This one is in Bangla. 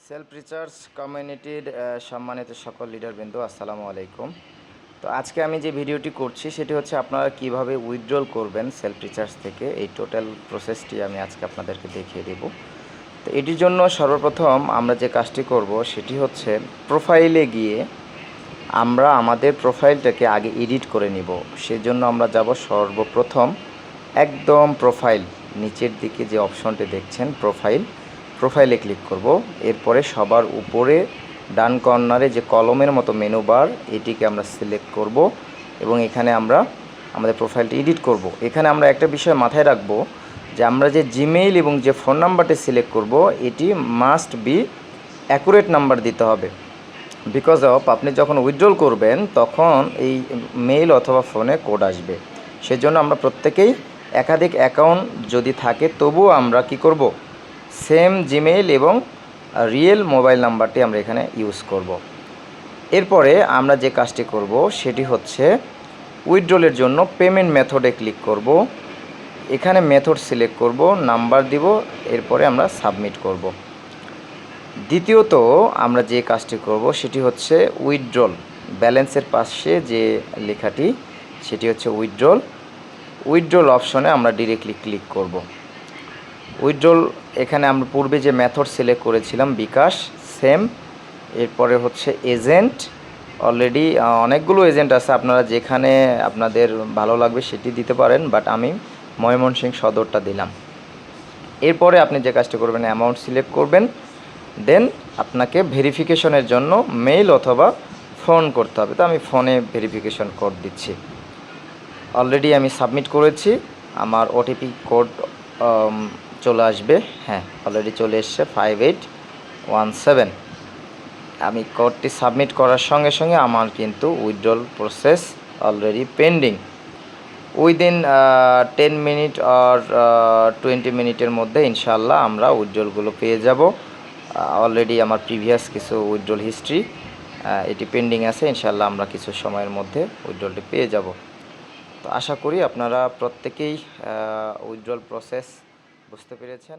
সেলফ রিসার্চ কমিউনিটির সম্মানিত সকল লিডারবৃন্দ, আসসালামু আলাইকুম। তো আজকে আমি যে ভিডিওটি করছি সেটি হচ্ছে আপনারা কিভাবে উইথড্রল করবেন সেলফ রিসার্চ থেকে। এই টোটাল প্রসেসটি আমি আজকে আপনাদেরকে দেখিয়ে দেব। তো এটির জন্য সর্বপ্রথম আমরা যে কাজটি করব সেটি হচ্ছে প্রোফাইলে গিয়ে আমরা আমাদের প্রোফাইলটাকে আগে এডিট করে নিব। সেজন্য আমরা যাব সর্বপ্রথম একদম প্রোফাইল, নিচের দিকে যে অপশনটি দেখছেন প্রোফাইলে ক্লিক করব। এরপরে সবার উপরে ডান কর্নারে যে কলমের মতো মেনু বার, এটিকে আমরা সিলেক্ট করব এবং এখানে আমরা আমাদের প্রোফাইলটি এডিট করব। এখানে আমরা একটা বিষয় মাথায় রাখব যে আমরা যে জিমেইল এবং যে ফোন নাম্বারটি সিলেক্ট করব এটি মাস্ট বি অ্যাকুরেট নাম্বার দিতে হবে। বিকজ অফ আপনি যখন উইথড্রল করবেন তখন এই মেইল অথবা ফোনে কোড আসবে। সেজন্য আমরা প্রত্যেকেই একাধিক অ্যাকাউন্ট যদি থাকে তবুও আমরা কি করব, সেম জিমেইল এবং রিয়েল মোবাইল নাম্বারটি আমরা এখানে ইউজ করব। এরপরে আমরা যে কাজটি করব সেটি হচ্ছে উইথড্রলের জন্য পেমেন্ট মেথডে ক্লিক করব। এখানে মেথড সিলেক্ট করব, নাম্বার দিব, এরপরে আমরা সাবমিট করব। দ্বিতীয়ত আমরা যে কাজটি করব সেটি হচ্ছে উইথড্রল। ব্যালেন্সের পাশে যে লেখাটি সেটি হচ্ছে উইথড্রল অপশনে আমরা ডিরেক্টলি ক্লিক করব। উইথড্রল এখানে আমরা পূর্বে যে মেথড সিলেক্ট করেছিলাম বিকাশ, সেম। এরপরে হচ্ছে এজেন্ট, অলরেডি অনেকগুলো এজেন্ট আছে, আপনারা যেখানে আপনাদের ভালো লাগবে সেটি দিতে পারেন, বাট আমি ময়মনসিংহ সদরটা দিলাম। এরপরে আপনি যে কাজটি করবেন অ্যামাউন্ট সিলেক্ট করবেন, দেন আপনাকে ভেরিফিকেশনের জন্য মেইল অথবা ফোন করতে হবে। তো আমি ফোনে ভেরিফিকেশন কোড দিচ্ছি। অলরেডি আমি সাবমিট করেছি, আমার ওটিপি কোড চলে আসবে। হ্যাঁ, অলরেডি চলে এসছে 5817। আমি কোডটি সাবমিট করার সঙ্গে সঙ্গে আমার কিন্তু withdrawal process already pending. Within 10 minute আর 20 মিনিটের মধ্যে ইনশাল্লাহ আমরা উইথড্রলগুলো পেয়ে যাব। অলরেডি আমার প্রিভিয়াস কিছু উইথড্রল হিস্ট্রি এটি পেন্ডিং আছে, ইনশাল্লাহ আমরা কিছু সময়ের মধ্যে উইথড্রলটি পেয়ে যাব। তো আশা করি আপনারা প্রত্যেকেই উইথড্রল প্রসেস বুঝতে পেরেছেন।